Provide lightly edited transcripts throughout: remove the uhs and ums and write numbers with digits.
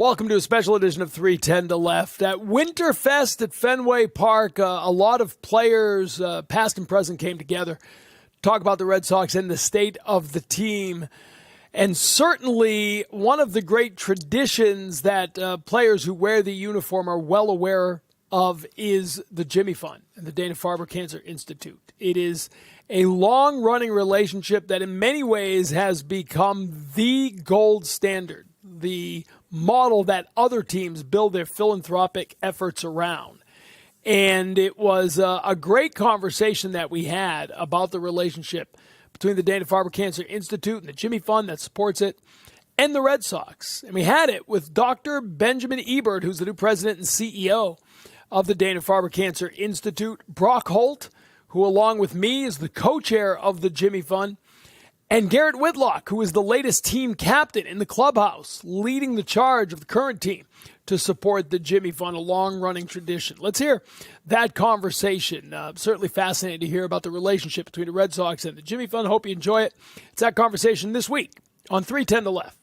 Welcome to a special edition of 310 to Left. At Winterfest at Fenway Park, a lot of players, past and present, came together to talk about the Red Sox and the state of the team. And certainly one of the great traditions that players who wear the uniform are well aware of is the Jimmy Fund and the Dana-Farber Cancer Institute. It is a long-running relationship that in many ways has become the gold standard, the model that other teams build their philanthropic efforts around. And it was a great conversation that we had about the relationship between the Dana-Farber Cancer Institute and the Jimmy Fund that supports it and the Red Sox. And we had it with Dr. Benjamin Ebert, who's the new president and CEO of the Dana-Farber Cancer Institute, Brock Holt, who along with me is the co-chair of the Jimmy Fund, and Garrett Whitlock, who is the latest team captain in the clubhouse, leading the charge of the current team to support the Jimmy Fund, a long-running tradition. Let's hear that conversation. Certainly fascinating to hear about the relationship between the Red Sox and the Jimmy Fund. Hope you enjoy it. It's that conversation this week on 310 to Left.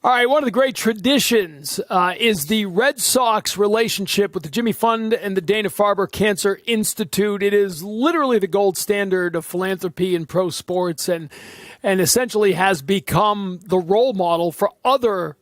All right, one of the great traditions is the Red Sox relationship with the Jimmy Fund and the Dana-Farber Cancer Institute. It is literally the gold standard of philanthropy in pro sports and essentially has become the role model for other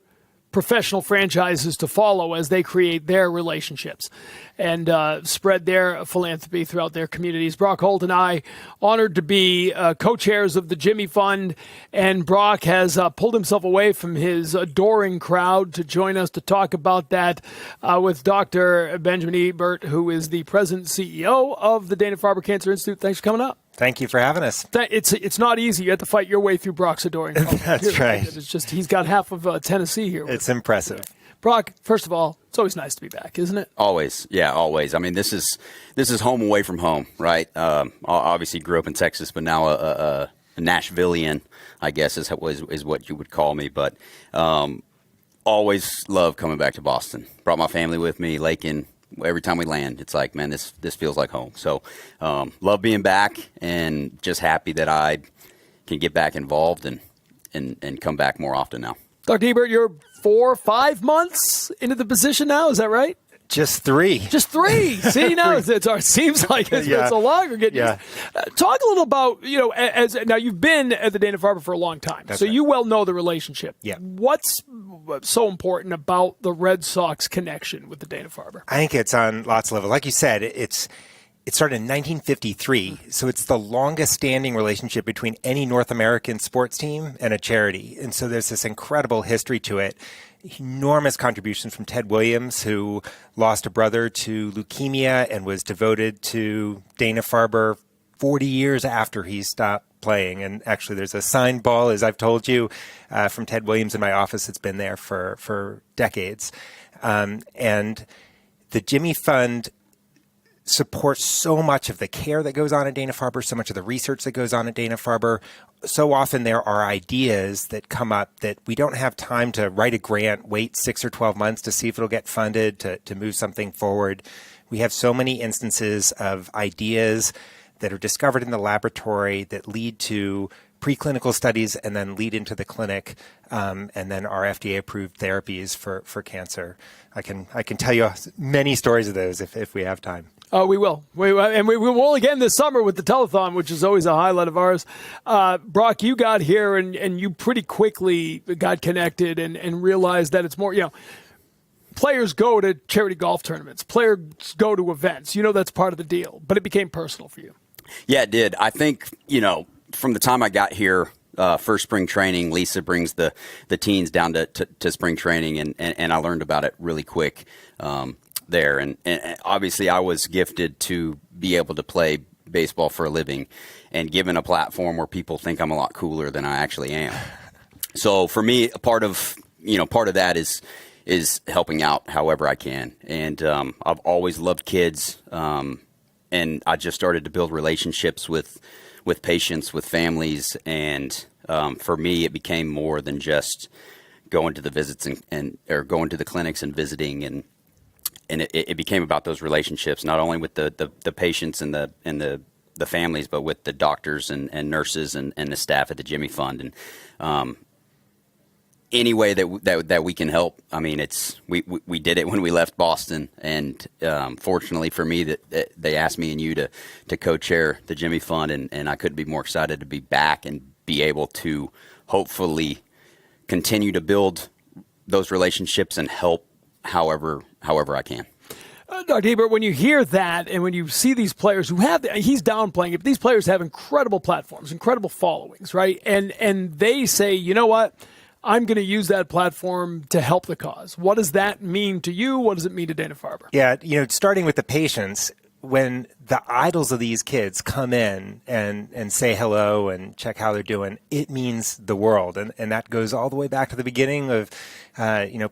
professional franchises to follow as they create their relationships and spread their philanthropy throughout their communities. Brock Holt and I, honored to be co-chairs of the Jimmy Fund, and Brock has pulled himself away from his adoring crowd to join us to talk about that with Dr. Benjamin Ebert, who is the president and CEO of the Dana-Farber Cancer Institute. Thanks for coming up. Thank you for having us. It's not easy. You have to fight your way through Brock's adoring crowd. That's right. It's just he's got half of Tennessee here. It's impressive. Brock, first of all, it's always nice to be back, isn't it? Always. Yeah, always. I mean, this is home away from home, right? Obviously grew up in Texas, but now a Nashvilleian, I guess, is what you would call me. But always love coming back to Boston. Brought my family with me, Lakin. Every time we land, it's like, man, this feels like home. So love being back and just happy that I can get back involved and come back more often now. Dr. Ebert, you're 4 or 5 months into the position now. Is that right? Just 3. Just 3. See, now it seems like it's been so long. Talk a little about, now you've been at the Dana-Farber for a long time, That's so right. you well know the relationship. Yeah. What's so important about the Red Sox connection with the Dana-Farber? I think it's on lots of levels. Like you said, it started in 1953, so it's the longest standing relationship between any North American sports team and a charity. And so there's this incredible history to it. Enormous contributions from Ted Williams, who lost a brother to leukemia and was devoted to Dana-Farber 40 years after he stopped playing. And actually, there's a signed ball, as I've told you, from Ted Williams in my office. It's been there for decades. And the Jimmy Fund supports so much of the care that goes on at Dana-Farber, so much of the research that goes on at Dana-Farber. So often there are ideas that come up that we don't have time to write a grant, wait 6 or 12 months to see if it'll get funded to move something forward. We have so many instances of ideas that are discovered in the laboratory that lead to preclinical studies and then lead into the clinic, and then our FDA-approved therapies for cancer. I can tell you many stories of those if we have time. We will. And we will again this summer with the telethon, which is always a highlight of ours. Brock, you got here and you pretty quickly got connected and realized that it's more, players go to charity golf tournaments. Players go to events. That's part of the deal. But it became personal for you. Yeah, it did. I think, from the time I got here, first spring training, Lisa brings the teens down to spring training, and I learned about it really quick there. And obviously I was gifted to be able to play baseball for a living and given a platform where people think I'm a lot cooler than I actually am. So for me, a part of that is helping out however I can. And I've always loved kids. And I just started to build relationships with patients, with families. And for me, it became more than just going to the visits or going to the clinics and visiting. And it became about those relationships, not only with the patients and the families, but with the doctors and nurses and the staff at the Jimmy Fund. And any way that we can help. I mean, we did it when we left Boston, and fortunately for me, that they asked me and you to co-chair the Jimmy Fund, and I couldn't be more excited to be back and be able to hopefully continue to build those relationships and help however I can. Dr. Ebert, when you hear that and when you see these players who have, he's downplaying it, but these players have incredible platforms, incredible followings, right? And they say, you know what? I'm going to use that platform to help the cause. What does that mean to you? What does it mean to Dana Farber? Yeah, starting with the patients, when the idols of these kids come in and say hello and check how they're doing, it means the world. And that goes all the way back to the beginning of,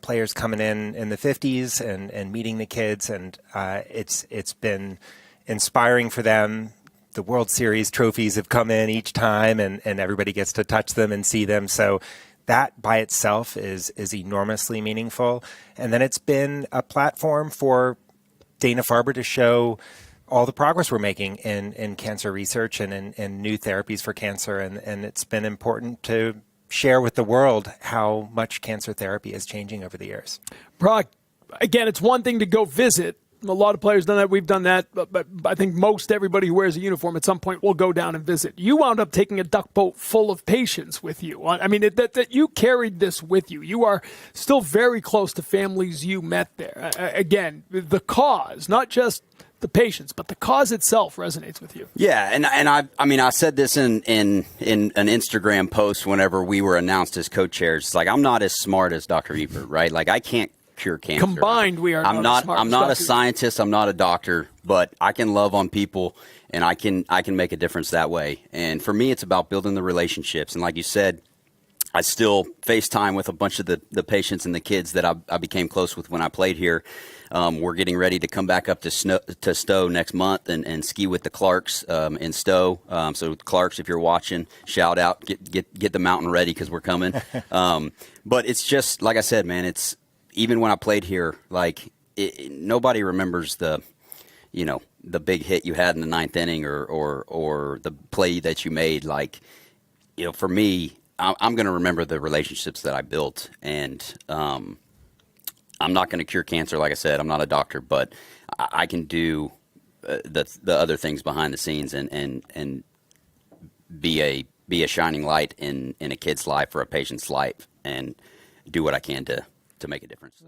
players coming in the 50s and meeting the kids. And it's been inspiring for them. The World Series trophies have come in each time, and everybody gets to touch them and see them. So that by itself is enormously meaningful. And then it's been a platform for Dana Farber to show all the progress we're making in cancer research and in new therapies for cancer. And it's been important to share with the world how much cancer therapy is changing over the years. Brock, again, it's one thing to go visit. A lot of players done that. We've done that. But I think most everybody who wears a uniform at some point will go down and visit. You wound up taking a duck boat full of patients with you. I mean, that you carried this with you. You are still very close to families you met there. Again, the cause, not just the patients, but the cause itself resonates with you. Yeah, and I said this in an Instagram post whenever we were announced as co-chairs. It's like, I'm not as smart as Dr. Ebert, right? Like, I can't cure cancer. Combined, we are. I'm not a scientist. I'm not a doctor, but I can love on people, and I can make a difference that way. And for me, it's about building the relationships. And like you said, I still FaceTime with a bunch of the patients and the kids that I became close with when I played here. We're getting ready to come back up to Stowe next month and ski with the Clarks in Stowe. So Clarks, if you're watching, shout out, get the mountain ready because we're coming. But it's just like I said, man. It's even when I played here, like nobody remembers the big hit you had in the ninth inning or the play that you made. Like, for me, I'm going to remember the relationships that I built, and I'm not going to cure cancer. Like I said, I'm not a doctor, but I can do the other things behind the scenes and be a shining light in a kid's life or a patient's life, and do what I can to make a difference.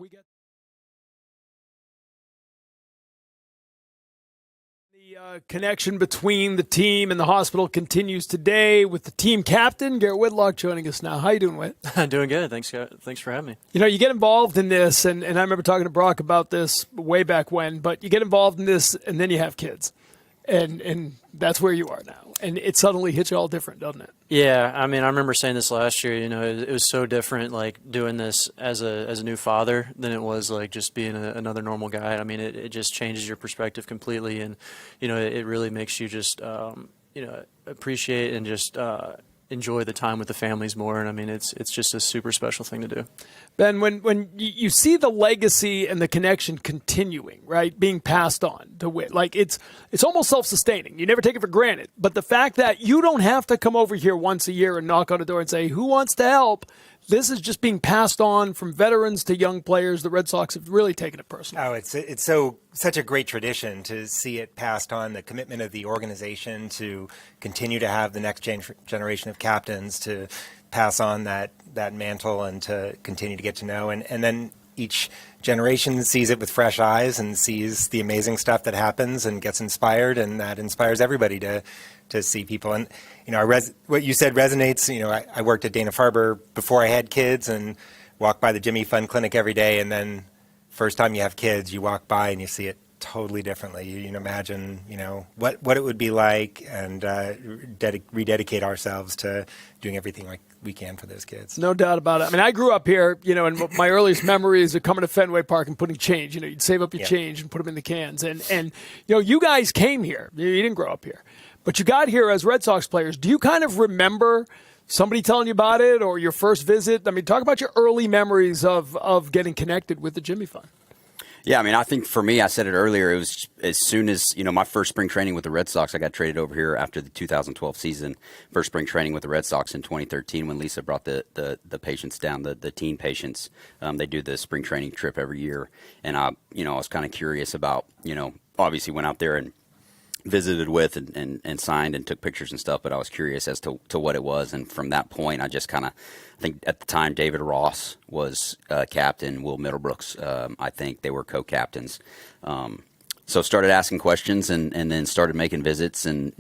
The connection between the team and the hospital continues today with the team captain, Garrett Whitlock, joining us now. How you doing, Whit? I'm doing good. Thanks for having me. You get involved in this, and I remember talking to Brock about this way back when, but you get involved in this, and then you have kids. And that's where you are now. And it suddenly hits you all different, doesn't it? Yeah, I mean, I remember saying this last year. It was so different, like doing this as a new father than it was like just being another normal guy. I mean, it just changes your perspective completely, and it really makes you just appreciate and just enjoy the time with the families more. And I mean, it's just a super special thing to do. Ben, when you see the legacy and the connection continuing, right, being passed on to Whit, like it's almost self-sustaining. You never take it for granted. But the fact that you don't have to come over here once a year and knock on a door and say, who wants to help? This is just being passed on from veterans to young players. The Red Sox have really taken it personally. Oh, it's such a great tradition to see it passed on, the commitment of the organization to continue to have the next generation of captains, to pass on that mantle and to continue to get to know. And then each generation sees it with fresh eyes and sees the amazing stuff that happens and gets inspired, and that inspires everybody to see people. And what you said resonates. I worked at Dana Farber before I had kids and walked by the Jimmy Fund Clinic every day, and then first time you have kids, you walk by and you see it totally differently. You imagine what it would be like, and rededicate ourselves to doing everything like we can for those kids. No doubt about it. I mean, I grew up here, and my earliest memories of coming to Fenway Park and putting change. You'd save up your change and put them in the cans. And you guys came here. You didn't grow up here. But you got here as Red Sox players. Do you kind of remember somebody telling you about it or your first visit? I mean, talk about your early memories of getting connected with the Jimmy Fund. Yeah, I mean, I think for me, I said it earlier, it was as soon as, my first spring training with the Red Sox, I got traded over here after the 2012 season, first spring training with the Red Sox in 2013 when Lisa brought the patients down, the teen patients. They do the spring training trip every year. And I was kind of curious about, obviously went out there and visited with and signed and took pictures and stuff, but I was curious as to what it was. And from that point, I just I think at the time, David Ross was captain, Will Middlebrooks, I think they were co-captains. So started asking questions and then started making visits and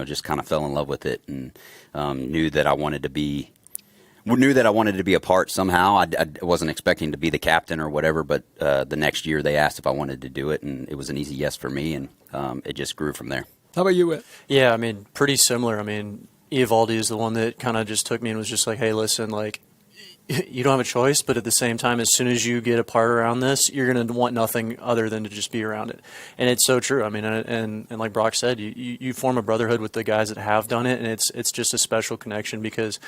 just kind of fell in love with it and knew that I wanted to be a part somehow. I wasn't expecting to be the captain or whatever, but the next year they asked if I wanted to do it, and it was an easy yes for me, and it just grew from there. How about you, Whit? Yeah, I mean, pretty similar. I mean, Eovaldi is the one that kind of just took me and was just like, hey, listen, like, you don't have a choice, but at the same time, as soon as you get a part around this, you're going to want nothing other than to just be around it. And it's so true. I mean, and like Brock said, you form a brotherhood with the guys that have done it, and it's just a special connection because,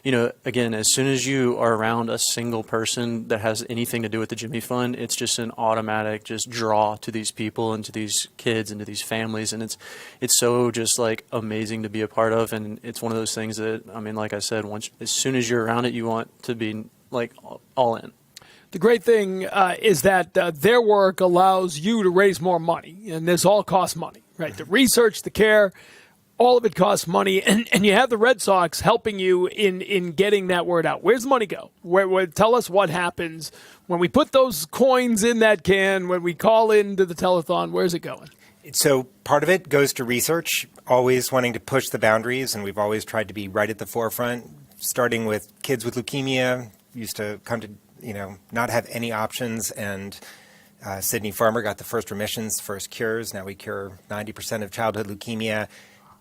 again, as soon as you are around a single person that has anything to do with the Jimmy Fund, it's just an automatic just draw to these people and to these kids and to these families, and it's so just like amazing to be a part of, and it's one of those things that, I mean, like I said, as soon as you're around it, you want to be like all in. The great thing is that their work allows you to raise more money, and this all costs money, right? The research, the care, all of it costs money, and you have the Red Sox helping you in getting that word out. Where's the money go? Tell us what happens when we put those coins in that can, when we call into the telethon. Where's it going? So part of it goes to research, always wanting to push the boundaries, and we've always tried to be right at the forefront, starting with kids with leukemia. Used to come to, not have any options, and Sidney Farber got the first remissions, first cures. Now we cure 90% of childhood leukemia.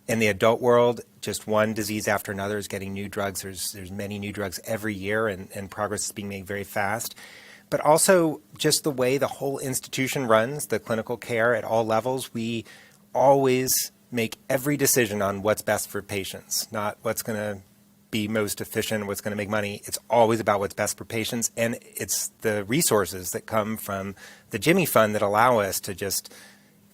In the adult world, just one disease after another is getting new drugs. There's many new drugs every year, and progress is being made very fast. But also just the way the whole institution runs, the clinical care at all levels, we always make every decision on what's best for patients, not what's going to be most efficient, what's going to make money. It's always about what's best for patients, and it's the resources that come from the Jimmy Fund that allow us to just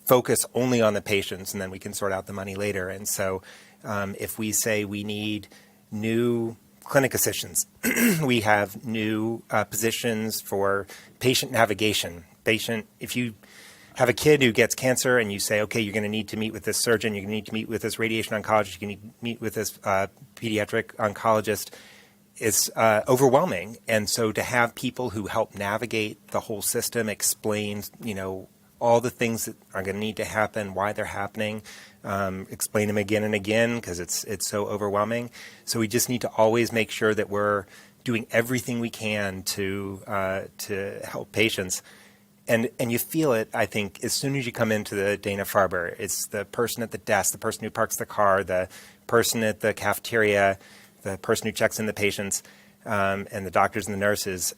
focus only on the patients, and then we can sort out the money later. And so if we say we need new clinic assistants, we have new positions for patient navigation. If you have a kid who gets cancer and you say, okay, you're going to need to meet with this surgeon, you're going to need to meet with this radiation oncologist, you're going to meet with this pediatric oncologist, it's overwhelming. And so to have people who help navigate the whole system, explain, all the things that are going to need to happen, why they're happening, explain them again and again because it's so overwhelming. So we just need to always make sure that we're doing everything we can to help patients. And you feel it, I think, as soon as you come into the Dana-Farber. It's the person at the desk, the person who parks the car, the person at the cafeteria, the person who checks in the patients, and the doctors and the nurses.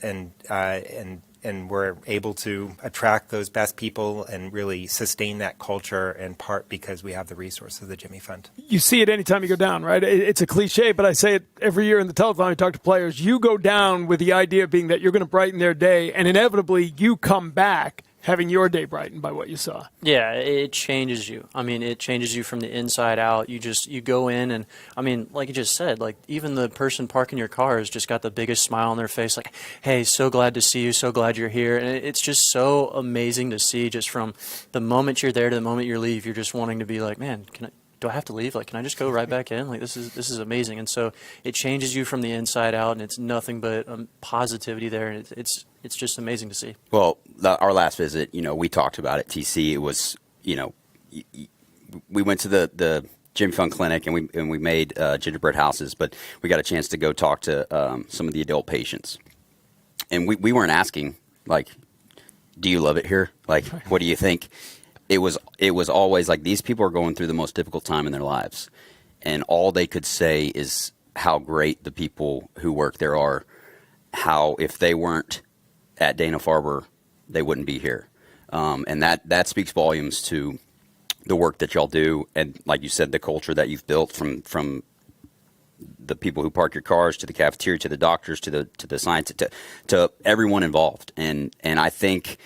And we're able to attract those best people and really sustain that culture in part because we have the resources of the Jimmy Fund. You see it anytime you go down, right? It's a cliche, but I say it every year in the telethon. I talk to players. You go down with the idea being that you're going to brighten their day, and inevitably you come back having your day brightened by what you saw. Yeah, it changes you. I mean, it changes you from the inside out. You go in and, I mean, like you just said, like even the person parking your car has just got the biggest smile on their face, like, hey, so glad to see you, so glad you're here. And it's just so amazing to see just from the moment you're there to the moment you leave, you're just wanting to be like, man, do I have to leave? Like, can I just go right back in? Like, this is amazing. And so it changes you from the inside out, and it's nothing but positivity there. And it's just amazing to see. Well, our last visit, we talked about it. TC, it was, we went to the Jimmy Fund Clinic and we made gingerbread houses, but we got a chance to go talk to some of the adult patients, and we weren't asking like, do you love it here? Like, what do you think? It was always like these people are going through the most difficult time in their lives, and all they could say is how great the people who work there are. How if they weren't at Dana-Farber, they wouldn't be here, and that speaks volumes to the work that y'all do, and like you said, the culture that you've built from the people who park your cars, to the cafeteria, to the doctors, to the science, to everyone involved. And I think,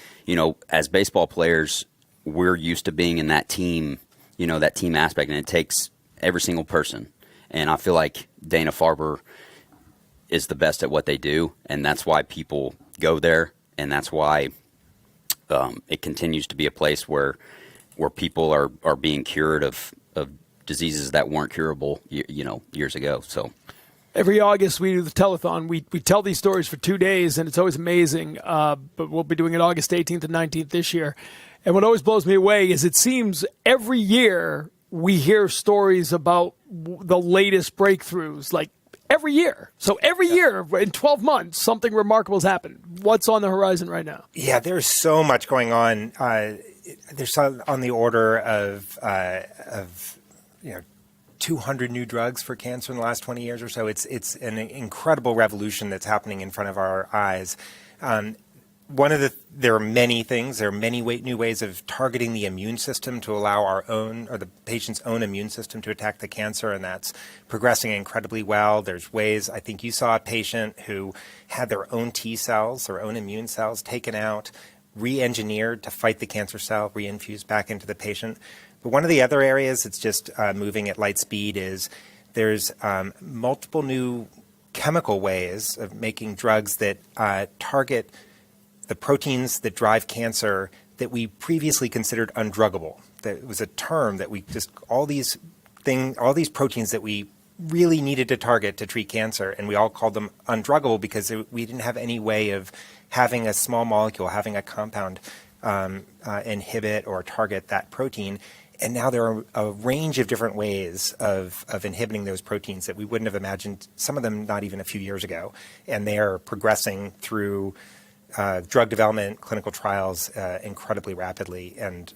as baseball players, we're used to being in that team, that team aspect, and it takes every single person. And I feel like Dana-Farber is the best at what they do, and that's why people go there, and that's why it continues to be a place where people are being cured of diseases that weren't curable, years ago. So every August we do the telethon. We tell these stories for 2 days, and it's always amazing. But we'll be doing it August 18th and 19th this year. And what always blows me away is it seems every year we hear stories about the latest breakthroughs, like every year. So every year in 12 months, something remarkable has happened. What's on the horizon right now? Yeah, there's so much going on. There's on the order of 200 new drugs for cancer in the last 20 years or so. It's an incredible revolution that's happening in front of our eyes. There are many things. There are many new ways of targeting the immune system to allow our own or the patient's own immune system to attack the cancer, and that's progressing incredibly well. There's ways. I think you saw a patient who had their own T cells, their own immune cells taken out, re-engineered to fight the cancer cell, re-infused back into the patient. But one of the other areas that's just moving at light speed is there's multiple new chemical ways of making drugs that target the proteins that drive cancer that we previously considered undruggable. That was a term that we just, all these proteins that we really needed to target to treat cancer, and we all called them undruggable because we didn't have any way of having a small molecule, having a compound inhibit or target that protein. And now there are a range of different ways of inhibiting those proteins that we wouldn't have imagined, some of them not even a few years ago. And they are progressing through drug development, clinical trials incredibly rapidly. And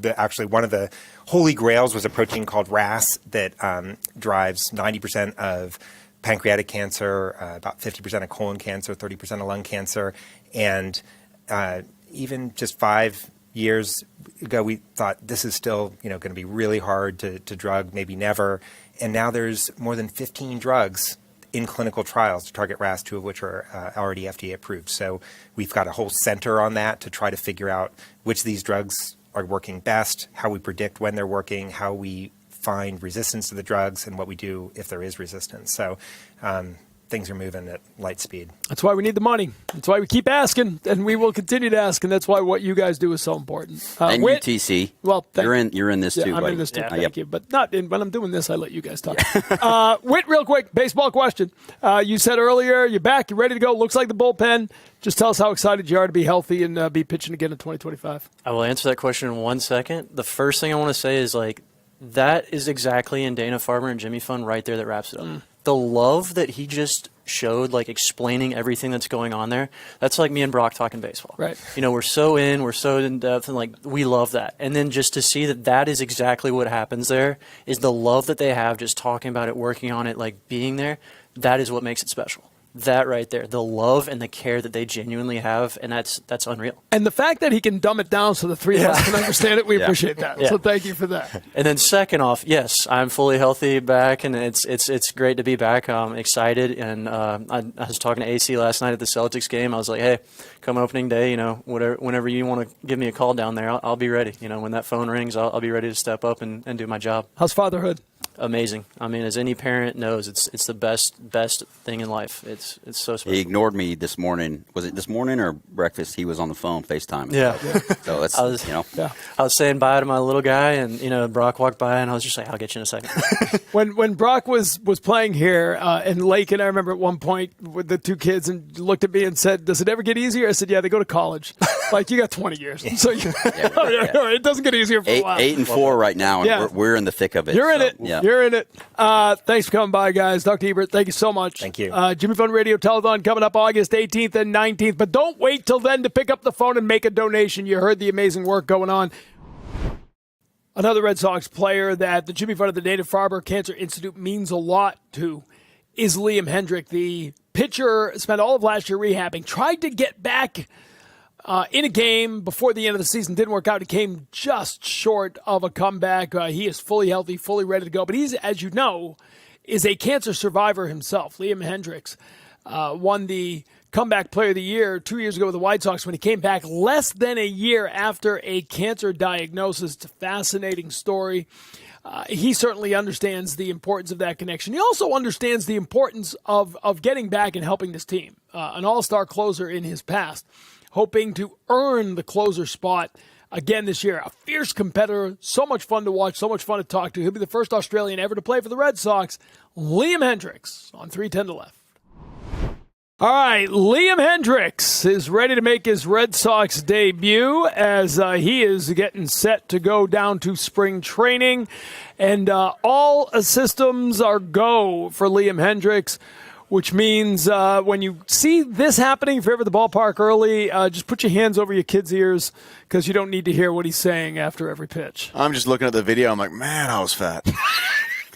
actually one of the holy grails was a protein called RAS that drives 90% of pancreatic cancer, about 50% of colon cancer, 30% of lung cancer. And even just 5 years ago, we thought this is still, going to be really hard to drug, maybe never. And now there's more than 15 drugs in clinical trials to target RAS, 2 of which are already FDA approved. So we've got a whole center on that to try to figure out which of these drugs are working best, how we predict when they're working, how we find resistance to the drugs, and what we do if there is resistance. So things are moving at light speed. That's why we need the money. That's why we keep asking, and we will continue to ask, and that's why what you guys do is so important. And UTC, well, you're in this too, I'm buddy. in this too, thank you. But not when I'm doing this, I let you guys talk. Whit, real quick, baseball question. You said earlier you're back, you're ready to go. Looks like the bullpen. Just tell us how excited you are to be healthy and be pitching again in 2025. I will answer that question in 1 second. The first thing I want to say is that is exactly in Dana-Farber and Jimmy Fund right there that wraps it up. The love that he just showed, explaining everything that's going on there, that's like me and Brock talking baseball. Right. We're so in depth, and we love that. And then just to see that is exactly what happens there, is the love that they have, just talking about it, working on it, being there, that is what makes it special. That right there, the love and the care that they genuinely have, and that's unreal. And the fact that he can dumb it down so the three of us can understand it, we appreciate that. Yeah. So thank you for that. And then second off, yes, I'm fully healthy back, and it's great to be back. I'm excited, and I was talking to AC last night at the Celtics game. I was like, hey, come opening day, whenever you want to give me a call down there, I'll be ready. When that phone rings, I'll be ready to step up and do my job. How's fatherhood? Amazing. I mean, as any parent knows, it's the best thing in life. It's so special. He ignored me this morning. Was it this morning or breakfast? He was on the phone FaceTime. Yeah. So it's I was saying bye to my little guy, and Brock walked by, and I was just like, I'll get you in a second. when Brock was playing here in Lake, and I remember at one point with the two kids, and looked at me and said, "Does it ever get easier?" I said, "Yeah, they go to college." You got 20 years, so it doesn't get easier for a while. 8-4 right now, and we're in the thick of it. You're in it. Yeah. You're in it. Thanks for coming by, guys. Dr. Ebert, thank you so much. Thank you. Jimmy Fund Radio Telethon coming up August 18th and 19th. But don't wait till then to pick up the phone and make a donation. You heard the amazing work going on. Another Red Sox player that the Jimmy Fund of the Dana-Farber Cancer Institute means a lot to is Liam Hendriks. The pitcher spent all of last year rehabbing, tried to get back in a game before the end of the season. Didn't work out. He came just short of a comeback. He is fully healthy, fully ready to go. But he's, as you know, is a cancer survivor himself. Liam Hendriks won the Comeback Player of the Year 2 years ago with the White Sox when he came back less than a year after a cancer diagnosis. It's a fascinating story. He certainly understands the importance of that connection. He also understands the importance of getting back and helping this team. An all-star closer in his past, hoping to earn the closer spot again this year. A fierce competitor, so much fun to watch, so much fun to talk to. He'll be the first Australian ever to play for the Red Sox. Liam Hendriks on 3:10 to left. All right, Liam Hendriks is ready to make his Red Sox debut as he is getting set to go down to spring training. And all systems are go for Liam Hendriks, which means when you see this happening, if you're ever at the ballpark early, just put your hands over your kid's ears because you don't need to hear what he's saying after every pitch. I'm just looking at the video. I'm like, man, I was fat.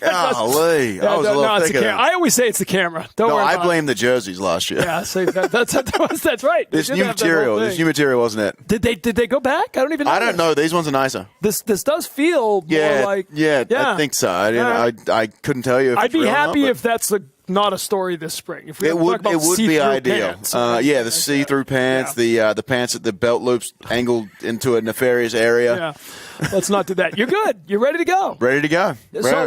Golly, I was a little thicker than. I always say it's the camera. Don't worry about I blame the jerseys last year. Yeah, so that's right. This new material, wasn't it? Did they go back? I don't even know. I don't know. These ones are nicer. This does feel more like. Yeah, I think so. I couldn't tell you if I'd it's be real happy or not, if that's not a story this spring. If we it would be ideal. Pants, the see-through pants, the pants at the belt loops angled into a nefarious area. Yeah. Let's not do that. You're good. You're ready to go. Ready to go.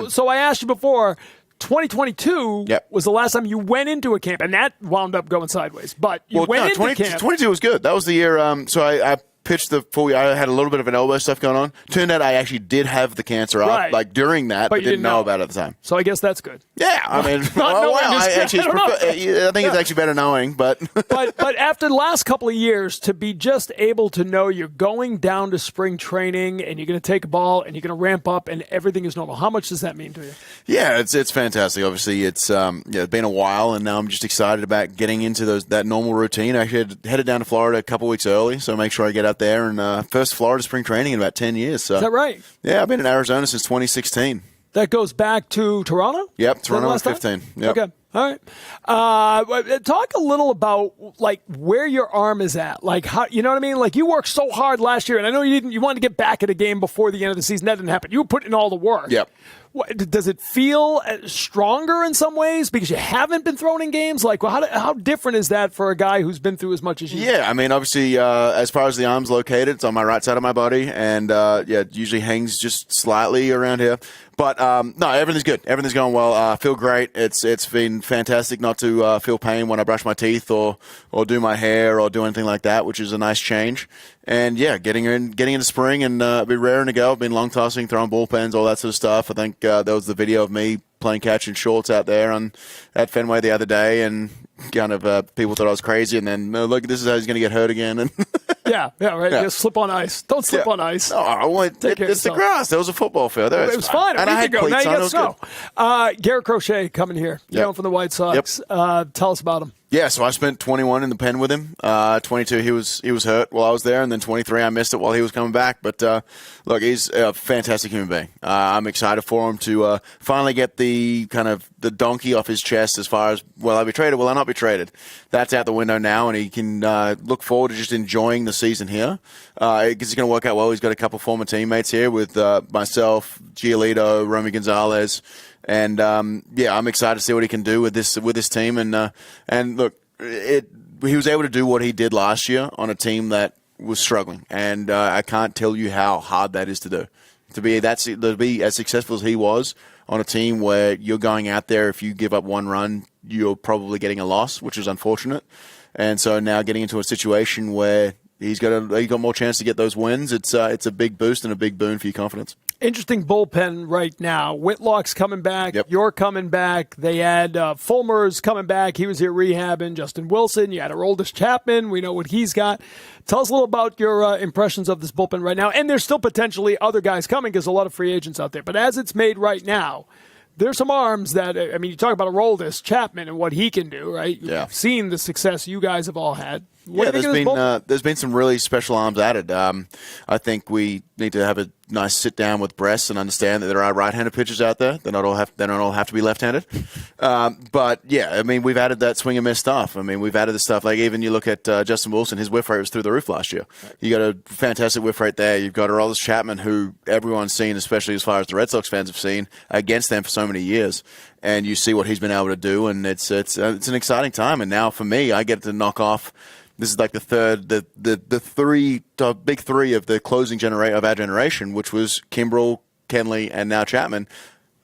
So I asked you before, 2022 was the last time you went into a camp, and that wound up going sideways. But you went into camp. 22 was good. That was the year. So I pitched the full year. I had a little bit of an elbow stuff going on. Turned out I actually did have the cancer up, like during that, but didn't know about it at the time. So I guess that's good. Yeah, I mean, I think it's actually better knowing, but but after the last couple of years, to be just able to know you're going down to spring training and you're going to take a ball and you're going to ramp up and everything is normal. How much does that mean to you? Yeah, it's fantastic. Obviously, it's been a while, and now I'm just excited about getting into that normal routine. I actually headed down to Florida a couple weeks early, so make sure I get out there. And first Florida spring training in about 10 years. So. Is that right? Yeah, I've been in Arizona since 2016. That goes back to Toronto? Yep, Toronto was 15. Yep. Okay. All right. Talk a little about like where your arm is at. Like how, you know what I mean? Like you worked so hard last year, and I know you wanted to get back at a game before the end of the season. That didn't happen. You were putting in all the work. Yep. Does it feel stronger in some ways because you haven't been thrown in games? Like, how different is that for a guy who's been through as much as you? Yeah, I mean, obviously, as far as the arm's located, it's on my right side of my body, and it usually hangs just slightly around here. But no, everything's good. Everything's going well. I feel great. It's been fantastic not to feel pain when I brush my teeth or do my hair or do anything like that, which is a nice change. And yeah, getting into spring and be raring to go. I've been long tossing, throwing bullpens, all that sort of stuff. I think there was the video of me playing catch in shorts out there at Fenway the other day, and kind of people thought I was crazy. And then look, this is how he's going to get hurt again. And yeah, right. Yeah. Just slip on ice. Don't slip on ice. No, it's the grass. There was a football field. It was fine. And I had cleats now you on. got snow. Garrett Crochet coming here. You know, from the White Sox. Yep. Tell us about him. Yeah, so I spent 21 in the pen with him. 22, he was hurt while I was there, and then 23, I missed it while he was coming back. But look, he's a fantastic human being. I'm excited for him to finally get the kind of the donkey off his chest as far as, will I be traded? Will I not be traded? That's out the window now, and he can look forward to just enjoying the season here. It's going to work out well. He's got a couple former teammates here with myself, Giolito, Romy Gonzalez. And I'm excited to see what he can do with this team. And look, he was able to do what he did last year on a team that was struggling. And I can't tell you how hard that is to do. To be as successful as he was on a team where you're going out there, if you give up one run, you're probably getting a loss, which is unfortunate. And so now getting into a situation where he's got more chance to get those wins, it's a big boost and a big boon for your confidence. Interesting bullpen right now. Whitlock's coming back. Yep. You're coming back. They had Fulmer's coming back. He was here rehabbing. Justin Wilson. You had Aroldis Chapman. We know what he's got. Tell us a little about your impressions of this bullpen right now. And there's still potentially other guys coming because a lot of free agents out there. But as it's made right now, there's some arms that, I mean, you talk about Aroldis Chapman and what he can do, right? Yeah. You've seen the success you guys have all had. There's been some really special arms added. I think we need to have a nice sit down with Bress and understand that there are right-handed pitchers out there. They don't all have to be left-handed. But yeah, I mean, we've added that swing and miss stuff. I mean, we've added the stuff like even you look at Justin Wilson, his whiff rate was through the roof last year. You got a fantastic whiff rate there. You've got Aroldis Chapman, who everyone's seen, especially as far as the Red Sox fans have seen, against them for so many years. and you see what he's been able to do, and it's an exciting time. And now for me, I get to knock off. This is like the big three of the closing of our generation, which was Kimbrel, Kenley, and now Chapman.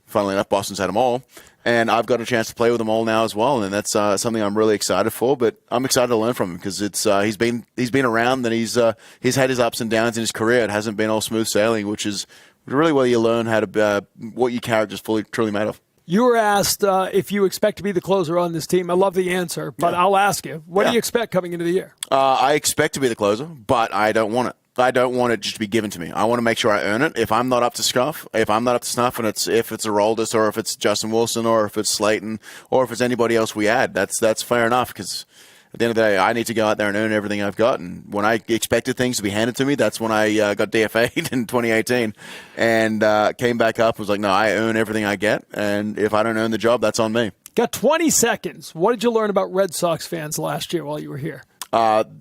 Funnily enough, Boston's had them all. And I've got a chance to play with them all now as well, and that's something I'm really excited for. But I'm excited to learn from him because it's he's been around, and he's had his ups and downs in his career. It hasn't been all smooth sailing, which is really where you learn how to what your character's truly made of. You were asked if you expect to be the closer on this team. I love the answer, but I'll ask you, what do you expect coming into the year? I expect to be the closer, but I don't want it. I don't want it just to be given to me. I want to make sure I earn it. If I'm not up to snuff, and if it's Aroldis or if it's Justin Wilson or if it's Slayton or if it's anybody else we add, that's fair enough because at the end of the day, I need to go out there and earn everything I've got. And when I expected things to be handed to me, that's when I got DFA'd in 2018 and came back up and was like, no, I earn everything I get. And if I don't earn the job, that's on me. Got 20 seconds. What did you learn about Red Sox fans last year while you were here?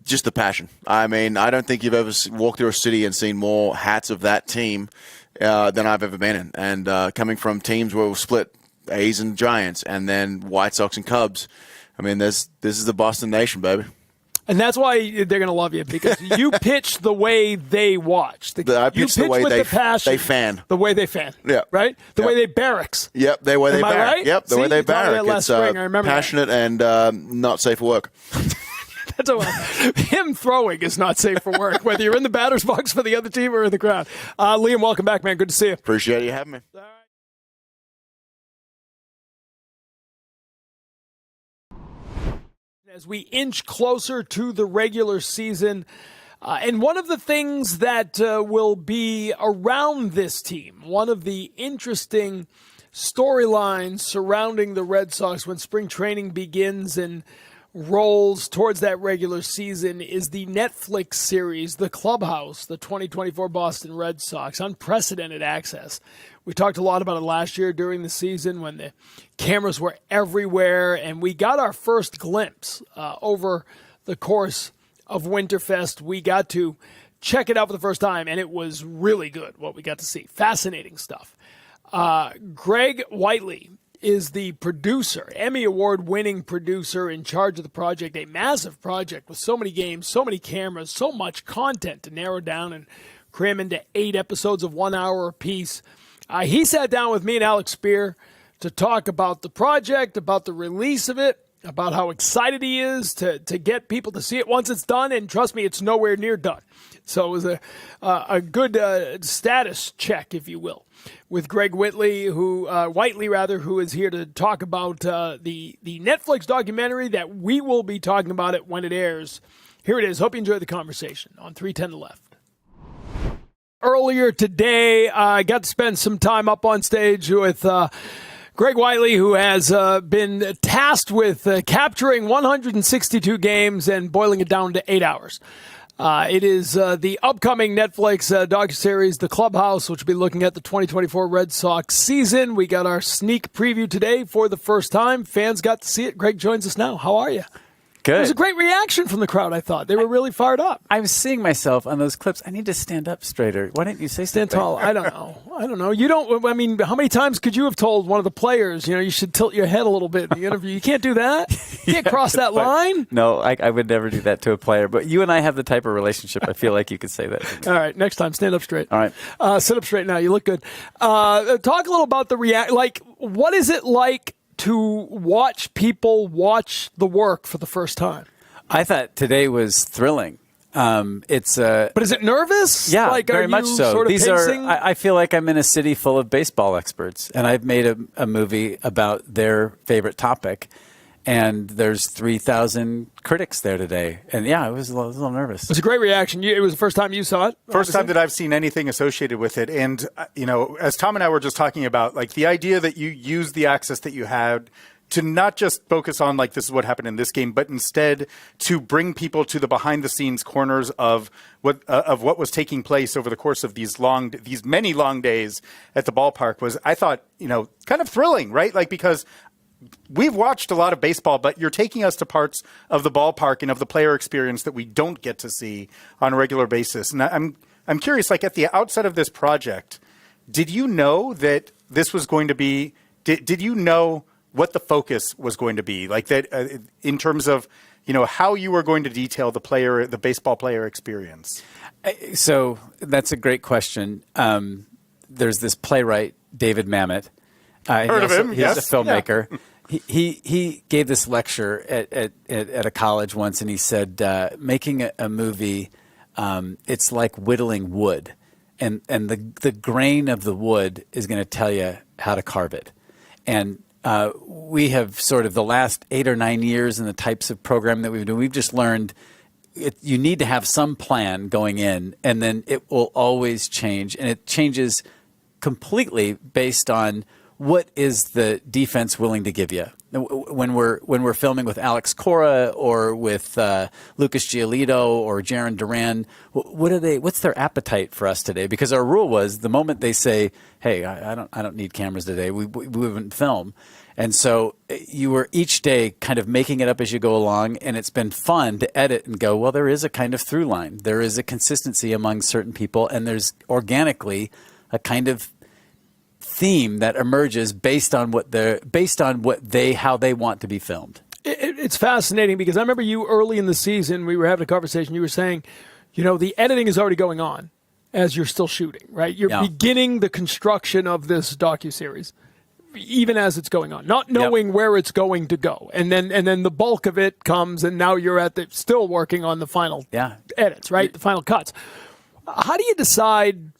Just the passion. I mean, I don't think you've ever walked through a city and seen more hats of that team than I've ever been in. And coming from teams where we'll split A's and Giants and then White Sox and Cubs, I mean, this is the Boston Nation, baby. And that's why they're going to love you because you pitch the way they watch. I pitch the way they fan. The way they fan. Yeah. Right? The way they barracks. Yep, the way they barrack. Right? Yep, the way they barrack. It's spring. I remember passionate and not safe for work. That's him throwing is not safe for work, whether you're in the batter's box for the other team or in the crowd. Liam, welcome back, man. Good to see you. Appreciate you having me. All right. As we inch closer to the regular season, and one of the things that will be around this team, one of the interesting storylines surrounding the Red Sox when spring training begins and rolls towards that regular season is the Netflix series, The Clubhouse, the 2024 Boston Red Sox. Unprecedented access. We talked a lot about it last year during the season when the cameras were everywhere, and we got our first glimpse over the course of Winterfest. We got to check it out for the first time, and it was really good what we got to see. Fascinating stuff. Greg Whitley is the producer, Emmy Award-winning producer in charge of the project, a massive project with so many games, so many cameras, so much content to narrow down and cram into 8 episodes of 1 hour apiece. He sat down with me and Alex Speier to talk about the project, about the release of it, about how excited he is to get people to see it once it's done, and trust me, it's nowhere near done. So it was a good status check, if you will, with Greg Whitley, who is here to talk about the Netflix documentary that we will be talking about it when it airs. Here it is. Hope you enjoyed the conversation on 310 The Left. Earlier today, I got to spend some time up on stage with Greg Whitley, who has been tasked with capturing 162 games and boiling it down to 8 hours. It is the upcoming Netflix docuseries, The Clubhouse, which will be looking at the 2024 Red Sox season. We got our sneak preview today for the first time. Fans got to see it. Greg joins us now. How are you? Good. It was a great reaction from the crowd, I thought. They were really fired up. I was seeing myself on those clips. I need to stand up straighter. Why didn't you say stand something? tall? I don't know. You don't. I mean, how many times could you have told one of the players, you should tilt your head a little bit in the interview? You can't do that. You can't cross that line. No, I would never do that to a player. But you and I have the type of relationship I feel like you could say that. All right, next time, stand up straight. All right. Sit up straight now. You look good. Talk a little about the what is it like to watch people watch the work for the first time? I thought today was thrilling. But is it nervous? Yeah, very much so. Sort of These pacing? I feel like I'm in a city full of baseball experts, and I've made a movie about their favorite topic, and there's 3,000 critics there today. And yeah, I was a little nervous. It was a great reaction. It was the first time you saw it? First time that I've seen anything associated with it. And, as Tom and I were just talking about, the idea that you use the access that you had to not just focus on this is what happened in this game, but instead to bring people to the behind the scenes corners of what was taking place over the course of these many long days at the ballpark was, I thought, kind of thrilling, right? Because we've watched a lot of baseball, but you're taking us to parts of the ballpark and of the player experience that we don't get to see on a regular basis. And I'm curious, at the outset of this project, did you know that this was going to be did you know what the focus was going to be, like that in terms of how you were going to detail the baseball player experience? So that's a great question. There's this playwright, David Mamet. Heard of him? He's Yes. a filmmaker. Yeah. He gave this lecture at a college once, and he said, making a movie, it's like whittling wood, and the grain of the wood is going to tell you how to carve it. And we have sort of the last 8 or 9 years in the types of programming that we've done, we've just learned you need to have some plan going in, and then it will always change, and it changes completely based on what is the defense willing to give you. When we're filming with Alex Cora or with Lucas Giolito or Jaron Duran, what's their appetite for us today? Because our rule was the moment they say, "Hey, I don't need cameras today," we wouldn't film. And so you were each day kind of making it up as you go along, and it's been fun to edit and go, well, there is a kind of through line. There is a consistency among certain people, and there's organically a kind of theme that emerges based on how they want to be filmed. It's fascinating because I remember you early in the season, we were having a conversation, you were saying, the editing is already going on as you're still shooting, right? You're beginning the construction of this docuseries, even as it's going on, not knowing where it's going to go. And then the bulk of it comes, and now you're still working on the final edits, right? The final cuts. How do you decide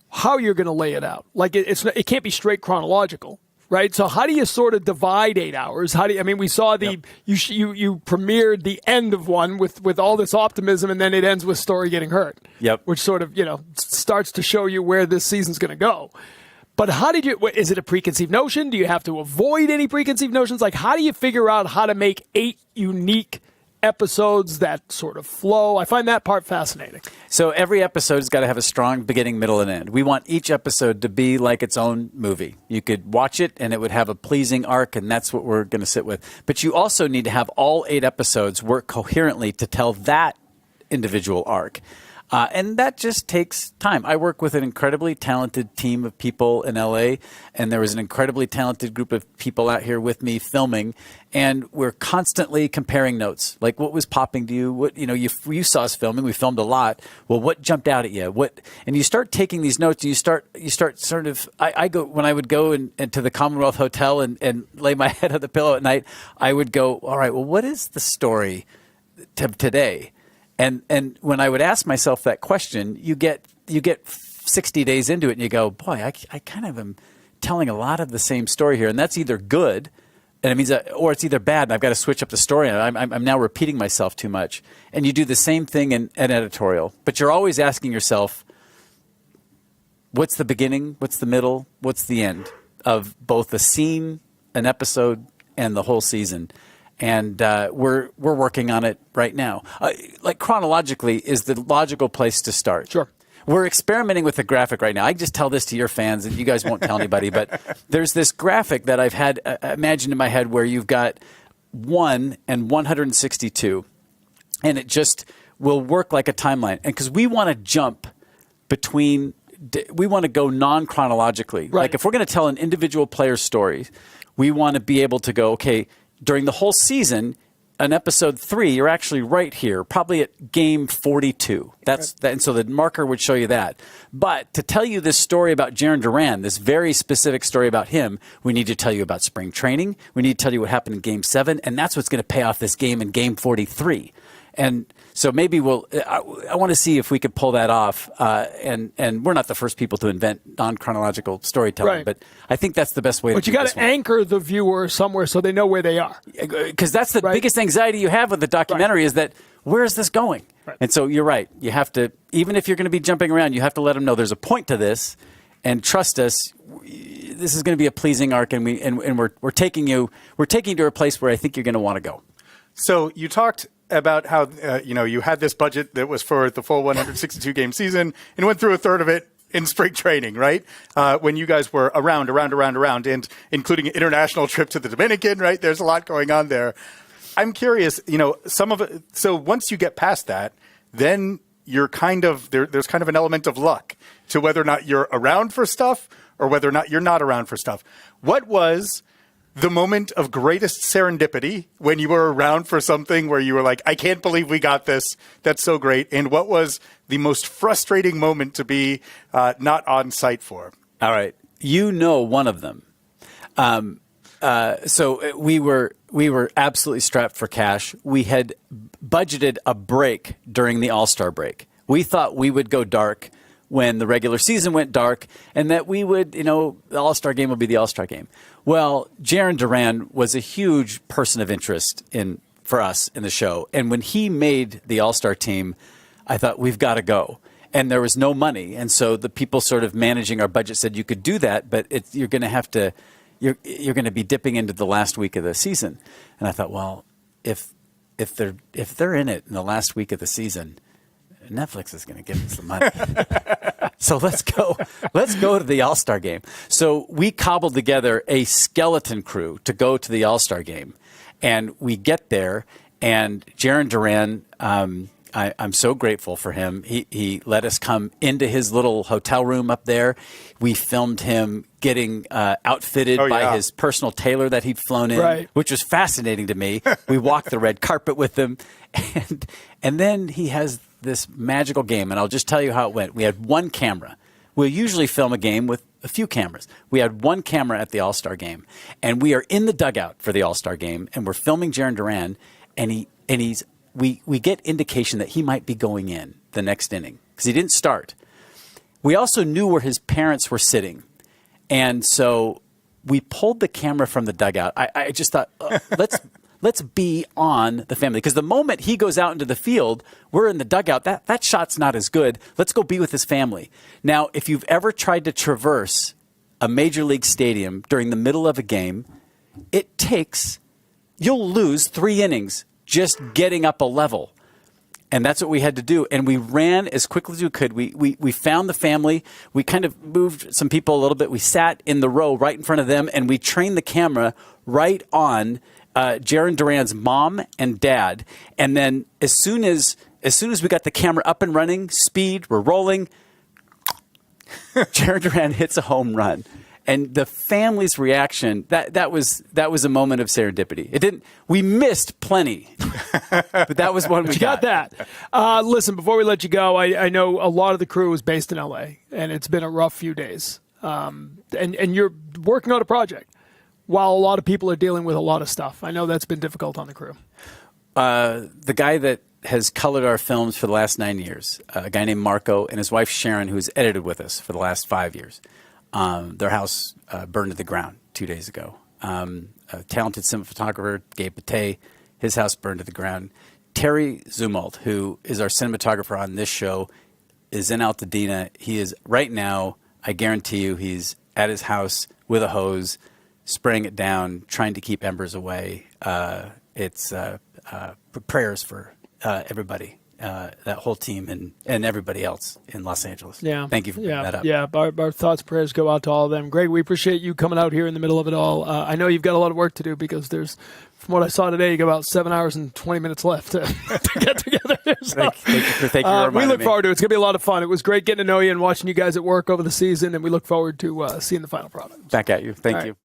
how you're going to lay it out? Like it can't be straight chronological, right? So how do you sort of divide 8 hours? We saw you premiered the end of one with all this optimism, and then it ends with Story getting hurt. Yep. Which sort of, starts to show you where this season's going to go. But is it a preconceived notion? Do you have to avoid any preconceived notions? Like, how do you figure out how to make 8 unique episodes that sort of flow? I find that part fascinating. So every episode's got to have a strong beginning, middle, and end. We want each episode to be like its own movie. You could watch it, and it would have a pleasing arc, and that's what we're going to sit with. But you also need to have all 8 episodes work coherently to tell that individual arc. And that just takes time. I work with an incredibly talented team of people in LA, and there was an incredibly talented group of people out here with me filming, and we're constantly comparing notes. Like, what was popping to you? What you saw us filming. We filmed a lot. Well, what jumped out at you? And you start taking these notes, and you start sort of. When I would go into the Commonwealth Hotel and lay my head on the pillow at night, I would go, all right, well, what is the story today? And when I would ask myself that question, you get 60 days into it, and you go, boy, I kind of am telling a lot of the same story here, and that's either good, and it means or it's either bad, and I've got to switch up the story, and I'm now repeating myself too much. And you do the same thing in editorial, but you're always asking yourself, what's the beginning, what's the middle, what's the end of both a scene, an episode, and the whole season. And we're working on it right now. Like chronologically is the logical place to start. Sure. We're experimenting with the graphic right now. I just tell this to your fans, and you guys won't tell anybody. But there's this graphic that I've had imagined in my head where you've got 1 and 162, and it just will work like a timeline. And because we want to jump between, we want to go non-chronologically. Right. Like if we're going to tell an individual player's story, we want to be able to go, okay, during the whole season, in episode 3, you're actually right here, probably at game 42. And so the marker would show you that. But to tell you this story about Jaron Duran, this very specific story about him, we need to tell you about spring training. We need to tell you what happened in game 7, and that's what's going to pay off this game in game 43. And so maybe I want to see if we could pull that off. And we're not the first people to invent non-chronological storytelling, right. But I think that's the best way to do this. But you got to anchor the viewer somewhere so they know where they are. Because that's the biggest anxiety you have with the documentary is that, where is this going? Right. And so you're right. You have to, even if you're going to be jumping around, you have to let them know there's a point to this, and trust us, this is going to be a pleasing arc, and we're taking you to a place where I think you're going to want to go. So you talked about how you had this budget that was for the full 162 game season and went through a third of it in spring training, right? When you guys were around, and including an international trip to the Dominican, right? There's a lot going on there. I'm curious, some of it. So once you get past that, then you're kind of there's kind of an element of luck to whether or not you're around for stuff or whether or not you're not around for stuff. What was the moment of greatest serendipity when you were around for something where you were like, I can't believe we got this. That's so great. And what was the most frustrating moment to be not on site for? All right. You know one of them. So we were absolutely strapped for cash. We had budgeted a break during the All-Star break. We thought we would go dark when the regular season went dark, and that we would, the All-Star game would be the All-Star game. Well, Jarren Duran was a huge person of interest for us in the show. And when he made the All-Star team, I thought, we've got to go. And there was no money. And so the people sort of managing our budget said, you could do that, but you're going to have to, you're going to be dipping into the last week of the season. And I thought, well, if they're in it in the last week of the season, Netflix is going to give us the money. So let's go to the All-Star game. So we cobbled together a skeleton crew to go to the All-Star game. And we get there, and Jarren Duran, I'm so grateful for him. He let us come into his little hotel room up there. We filmed him getting outfitted by his personal tailor that he'd flown in, which was fascinating to me. We walked the red carpet with him. And then he has this magical game, and I'll just tell you how it went. We had one camera. We'll usually film a game with a few cameras. We had one camera at the All-Star game, and we are in the dugout for the All-Star game, and we're filming Jarren Duran, and we get indication that he might be going in the next inning because he didn't start. We also knew where his parents were sitting, and so we pulled the camera from the dugout. I just thought, let's be on the family, because the moment he goes out into the field, we're in the dugout. That shot's not as good. Let's go be with his family. Now, if you've ever tried to traverse a major league stadium during the middle of a game, you'll lose 3 innings just getting up a level. And that's what we had to do. And we ran as quickly as we could. We found the family. We kind of moved some people a little bit. We sat in the row right in front of them, and we trained the camera right on Jarren Duran's mom and dad. And then as soon as we got the camera up and running, we're rolling, Jarren Duran hits a home run. And the family's reaction, that was a moment of serendipity. We missed plenty, but that was one we got. that. Listen, before we let you go, I know a lot of the crew is based in L.A., and it's been a rough few days. And you're working on a project while a lot of people are dealing with a lot of stuff. I know that's been difficult on the crew. The guy that has colored our films for the last 9 years, a guy named Marco, and his wife Sharon, who's edited with us for the last 5 years. Their house burned to the ground 2 days ago. A talented cinematographer, Gabe Bate, his house burned to the ground. Terry Zumwalt, who is our cinematographer on this show, is in Altadena. He is right now, I guarantee you, he's at his house with a hose, spraying it down, trying to keep embers away. It's prayers for everybody. That whole team and everybody else in Los Angeles. Yeah. Thank you for bringing that up. Yeah, our thoughts, prayers go out to all of them. Greg, we appreciate you coming out here in the middle of it all. I know you've got a lot of work to do because from what I saw today, you got about 7 hours and 20 minutes left to get together. So, thank you for reminding me. We look forward to it. It's going to be a lot of fun. It was great getting to know you and watching you guys at work over the season, and we look forward to seeing the final product. Back at you. Thank you.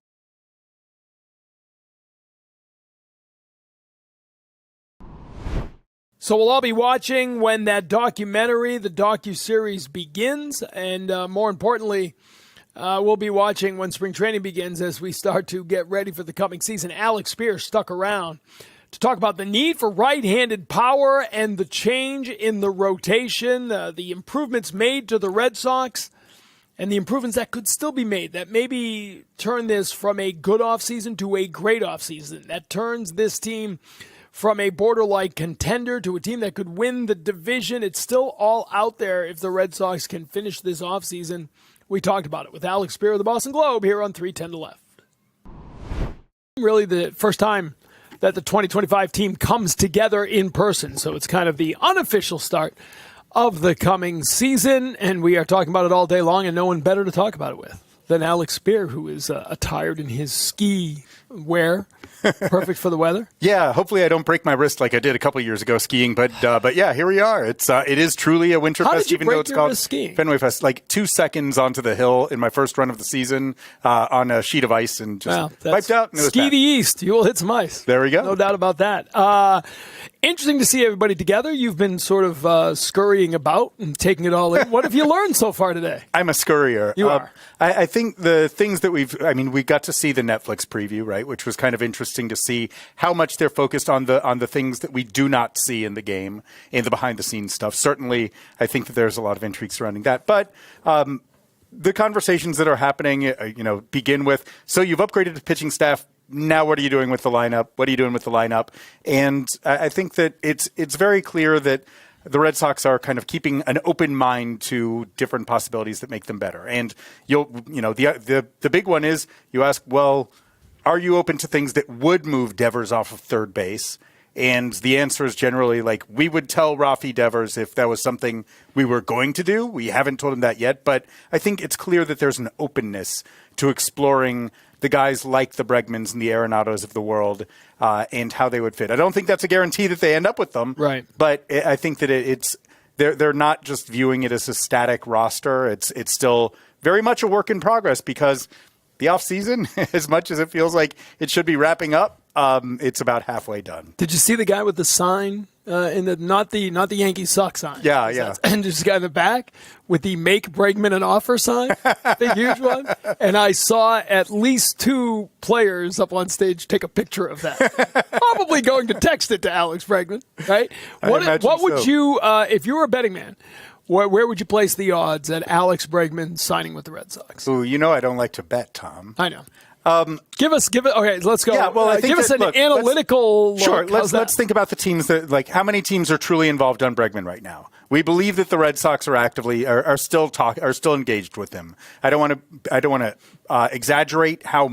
So we'll all be watching when that documentary, the docuseries begins, and more importantly, we'll be watching when spring training begins as we start to get ready for the coming season. Alex Speier stuck around to talk about the need for right-handed power and the change in the rotation, the improvements made to the Red Sox, and the improvements that could still be made that maybe turn this from a good offseason to a great offseason, that turns this team from a borderline contender to a team that could win the division. It's still all out there if the Red Sox can finish this offseason. We talked about it with Alex Speier of the Boston Globe here on 310 to Left. Really the first time that the 2025 team comes together in person, so it's kind of the unofficial start of the coming season, and we are talking about it all day long, and no one better to talk about it with. than Alex Speier, who is attired in his ski wear. Perfect for the weather. Yeah, hopefully I don't break my wrist like I did a couple of years ago skiing. But yeah, here we are. It is truly a winter How fest, did you even break though it's your called wrist skiing? Fenway Fest. Like 2 seconds onto the hill in my first run of the season on a sheet of ice and just wiped out. And it was Ski bad. the East. You will hit some ice. There we go. No doubt about that. Interesting to see everybody together. You've been sort of scurrying about and taking it all in. What have you learned so far today? I'm a scurrier. You are. I think the things that we got to see the Netflix preview, right, which was kind of interesting to see how much they're focused on the things that we do not see in the game, in the behind-the-scenes stuff. Certainly, I think that there's a lot of intrigue surrounding that. But the conversations that are happening, begin with, so you've upgraded the pitching staff. Now, what are you doing with the lineup? What are you doing with the lineup? And I think that it's very clear that the Red Sox are kind of keeping an open mind to different possibilities that make them better. And the big one is you ask, well, are you open to things that would move Devers off of third base? And the answer is generally like, we would tell Rafi Devers if that was something we were going to do. We haven't told him that yet, but I think it's clear that there's an openness to exploring the guys like the Bregmans and the Arenados of the world and how they would fit. I don't think that's a guarantee that they end up with them, right? But I think that they're not just viewing it as a static roster. It's still very much a work in progress because the offseason, as much as it feels like it should be wrapping up, it's about halfway done. Did you see the guy with the sign in the not the Yankees suck sign? Yeah. And just the guy in the back with the make Bregman an offer sign, big huge one. And I saw at least 2 players up on stage take a picture of that. Probably going to text it to Alex Bregman, right? What would you, if you were a betting man, where would you place the odds at Alex Bregman signing with the Red Sox? Ooh, I don't like to bet, Tom. I know. Give it. Okay, let's go. Yeah, well, I think give us an analytical look. Sure, let's think about the teams that, like, how many teams are truly involved on Bregman right now? We believe that the Red Sox are still engaged with him. I don't want to exaggerate how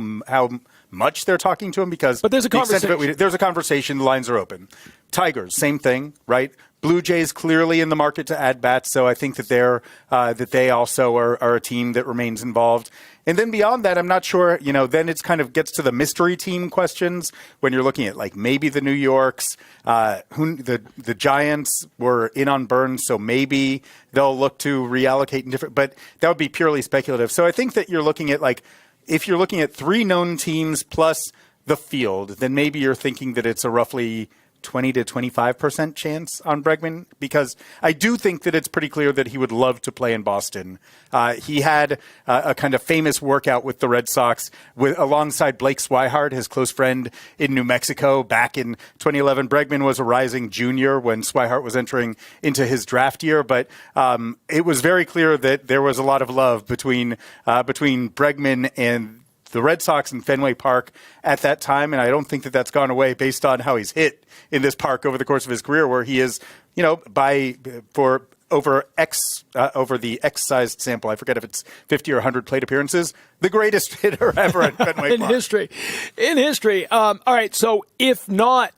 much they're talking to him because but there's a conversation. There's a conversation. The lines are open. Tigers, same thing, right? Blue Jays clearly in the market to add bats, so I think that they also are a team that remains involved. And then beyond that, I'm not sure. Then it's kind of gets to the mystery team questions when you're looking at like maybe the New Yorks, the Giants were in on Burns, so maybe they'll look to reallocate in different. But that would be purely speculative. So I think that you're looking at like if you're looking at 3 known teams plus the field, then maybe you're thinking that it's a roughly 20 to 25% chance on Bregman, because I do think that it's pretty clear that he would love to play in Boston. He had a kind of famous workout with the Red Sox alongside Blake Swihart, his close friend in New Mexico back in 2011. Bregman was a rising junior when Swihart was entering into his draft year, but it was very clear that there was a lot of love between Bregman and the Red Sox in Fenway Park at that time, and I don't think that that's gone away based on how he's hit in this park over the course of his career, where he is, over the X-sized sample, I forget if it's 50 or 100 plate appearances, the greatest hitter ever at Fenway Park. In history. All right, so if not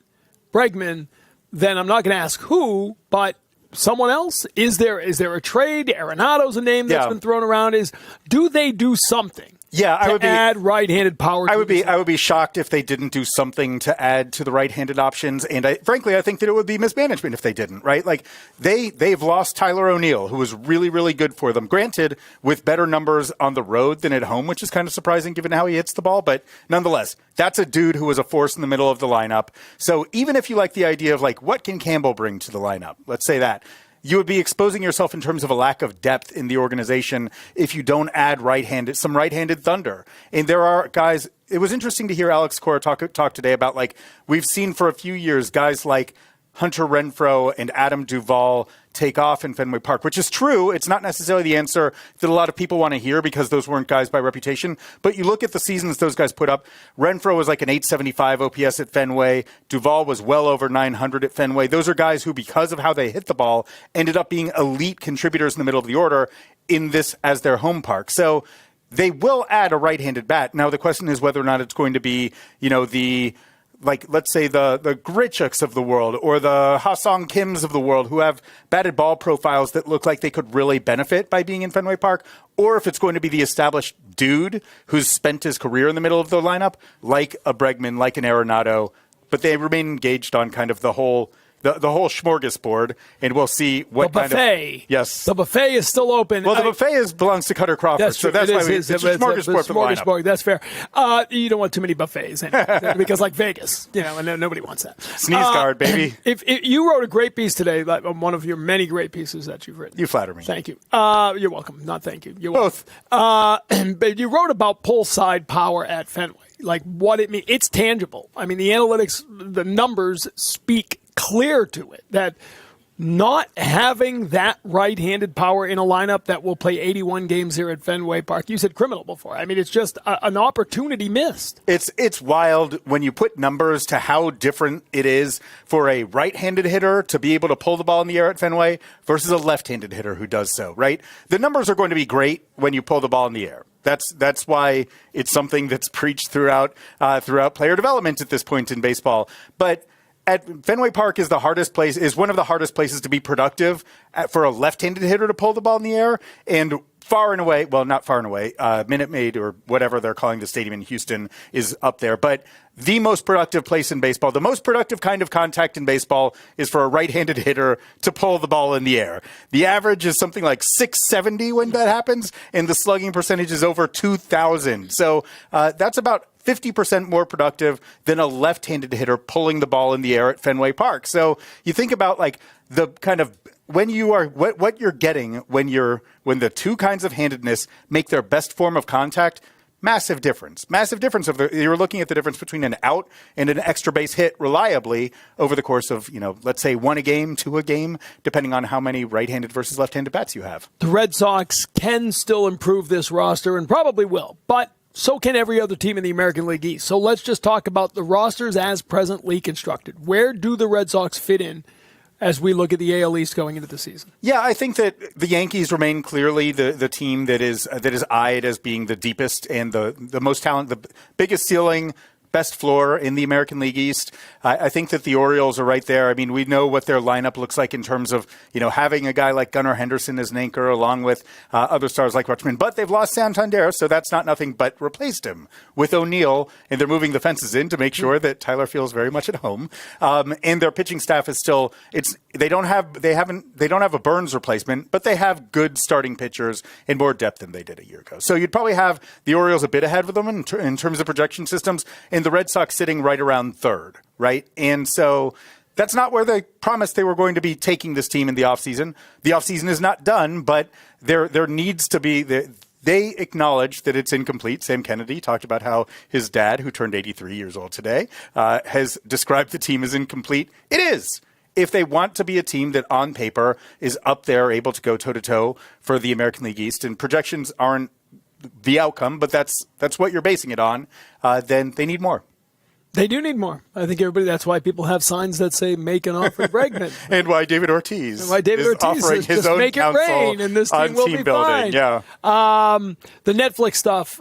Bregman, then I'm not going to ask who, but someone else? Is there a trade? Arenado's a name that's been thrown around. Do they do something? Yeah, I would add right-handed power. I would be shocked if they didn't do something to add to the right-handed options, and frankly, I think that it would be mismanagement if they didn't. Right, like they've lost Tyler O'Neill, who was really, really good for them. Granted, with better numbers on the road than at home, which is kind of surprising given how he hits the ball. But nonetheless, that's a dude who was a force in the middle of the lineup. So even if you like the idea of like what can Campbell bring to the lineup, let's say that, you would be exposing yourself in terms of a lack of depth in the organization if you don't add some right-handed thunder. And there are guys. It was interesting to hear Alex Cora talk today about, like, we've seen for a few years guys like Hunter Renfroe and Adam Duvall take off in Fenway Park, which is true. It's not necessarily the answer that a lot of people want to hear because those weren't guys by reputation. But you look at the seasons those guys put up. Renfroe was like an 875 OPS at Fenway. Duvall was well over 900 at Fenway. Those are guys who, because of how they hit the ball, ended up being elite contributors in the middle of the order in this as their home park. So they will add a right-handed bat. Now the question is whether or not it's going to be, like, let's say the Grichuks of the world or the Ha-Song Kims of the world who have batted ball profiles that look like they could really benefit by being in Fenway Park, or if it's going to be the established dude who's spent his career in the middle of the lineup, like a Bregman, like an Arenado, but they remain engaged on kind of the whole smorgasbord, and we'll see what the buffet. Kind of... Yes. The buffet is still open. Well, the buffet belongs to Cutter Crawford, that's true. So that's why it's a smorgasbord for the lineup. That's fair. You don't want too many buffets because like Vegas, and nobody wants that. Sneeze guard, baby. If you wrote a great piece today, like one of your many great pieces that you've written. You flatter me. Thank you. You're welcome. Not thank you. You're both. But you wrote about pull side power at Fenway, like what it means. It's tangible. I mean, the analytics, the numbers speak clear to it that not having that right-handed power in a lineup that will play 81 games here at Fenway Park. You said criminal before. I mean, it's just an opportunity missed. It's wild when you put numbers to how different it is for a right-handed hitter to be able to pull the ball in the air at Fenway versus a left-handed hitter who does so, right? The numbers are going to be great when you pull the ball in the air. That's why it's something that's preached throughout player development at this point in baseball. But at Fenway Park is one of the hardest places to be productive for a left-handed hitter to pull the ball in the air. And far and away, well, not far and away, Minute Maid or whatever they're calling the stadium in Houston is up there. But the most productive place in baseball, the most productive kind of contact in baseball is for a right-handed hitter to pull the ball in the air. The average is something like 670 when that happens, and the slugging percentage is over 2,000. So that's about 50% more productive than a left-handed hitter pulling the ball in the air at Fenway Park. So you think about like the kind of when you are what you're getting when the two kinds of handedness make their best form of contact. Massive difference. You're looking at the difference between an out and an extra base hit reliably over the course of, let's say 1 a game, 2 a game, depending on how many right-handed versus left-handed bats you have. The Red Sox can still improve this roster and probably will, but so can every other team in the American League East. So let's just talk about the rosters as presently constructed. Where do the Red Sox fit in as we look at the AL East going into the season? Yeah, I think that the Yankees remain clearly the team that is eyed as being the deepest and the most talented, the biggest ceiling, best floor in the American League East. I think that the Orioles are right there. I mean, we know what their lineup looks like in terms of, having a guy like Gunnar Henderson as an anchor along with other stars like Rutschman. But they've lost Santander, so that's not nothing but replaced him with O'Neill, and they're moving the fences in to make sure that Tyler feels very much at home. And their pitching staff is still they don't have a Burns replacement, but they have good starting pitchers and more depth than they did a year ago. So you'd probably have the Orioles a bit ahead of them in terms of projection systems, and the Red Sox sitting right around third, right? And so that's not where they promised they were going to be taking this team in the offseason. The offseason is not done, but there needs to be they acknowledge that it's incomplete. Sam Kennedy talked about how his dad, who turned 83 years old today, has described the team as incomplete. It is. If they want to be a team that on paper is up there, able to go toe-to-toe for the American League East, and projections aren't the outcome, but that's what you're basing it on, then they need more. They do need more. I think that's why people have signs that say make an offer to Bregman. And why David Ortiz is offering his just own make it rain and this team will be building. fine. Yeah. The Netflix stuff,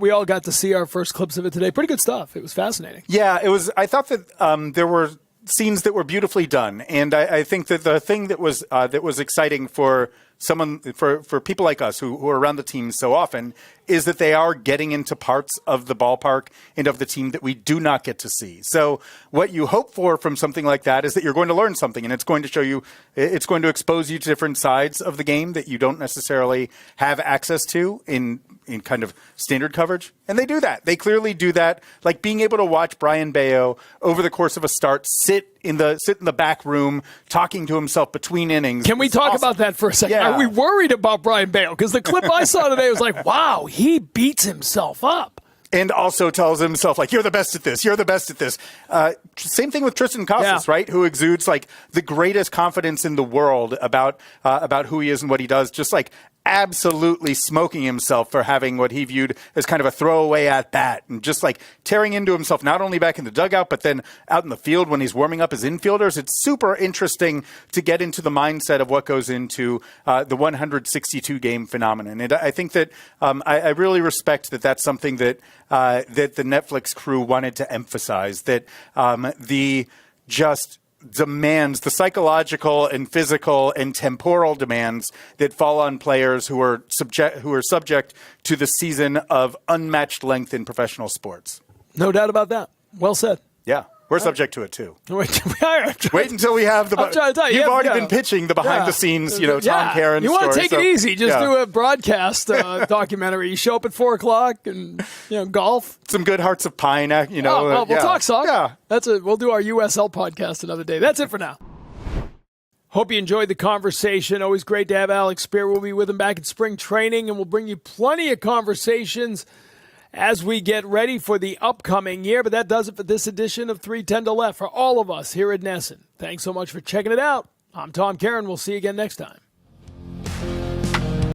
we all got to see our first clips of it today. Pretty good stuff. It was fascinating. Yeah, it was. I thought that there were scenes that were beautifully done, and I think that the thing that was exciting for people like us who are around the team so often is that they are getting into parts of the ballpark and of the team that we do not get to see. So what you hope for from something like that is that you're going to learn something, and it's going to show you, it's going to expose you to different sides of the game that you don't necessarily have access to in kind of standard coverage. And they do that. They clearly do that. Like being able to watch Brian Bayo over the course of a start sit in the back room talking to himself between innings. Can we talk about that for a second? Yeah. Are we worried about Brian Bayo? Because the clip I saw today was like, wow, he beats himself up. And also tells himself, like, you're the best at this. You're the best at this. Same thing with Tristan Casas, right? Who exudes, like, the greatest confidence in the world about who he is and what he does. Just, like, absolutely smoking himself for having what he viewed as kind of a throwaway at bat and just like tearing into himself, not only back in the dugout, but then out in the field when he's warming up his infielders. It's super interesting to get into the mindset of what goes into the 162 game phenomenon. And I think that I really respect that that's something that that the Netflix crew wanted to emphasize, that the just demands, the psychological and physical and temporal demands that fall on players who are subject to the season of unmatched length in professional sports. No doubt about that. Well said. Yeah. We're subject to it too. Wait until we have the. I'm trying to tell you, you've already been pitching the behind the scenes, Tom Caron. You want to story, take it easy? Just do a broadcast documentary. You show up at 4:00 and golf. Some good Hearts of Pine, we'll talk Sox. Yeah, We'll do our USL podcast another day. That's it for now. Hope you enjoyed the conversation. Always great to have Alex Speier. We'll be with him back in spring training, and we'll bring you plenty of conversations as we get ready for the upcoming year. But that does it for this edition of 310 to Left for all of us here at Nesson. Thanks so much for checking it out. I'm Tom Caron. We'll see you again next time.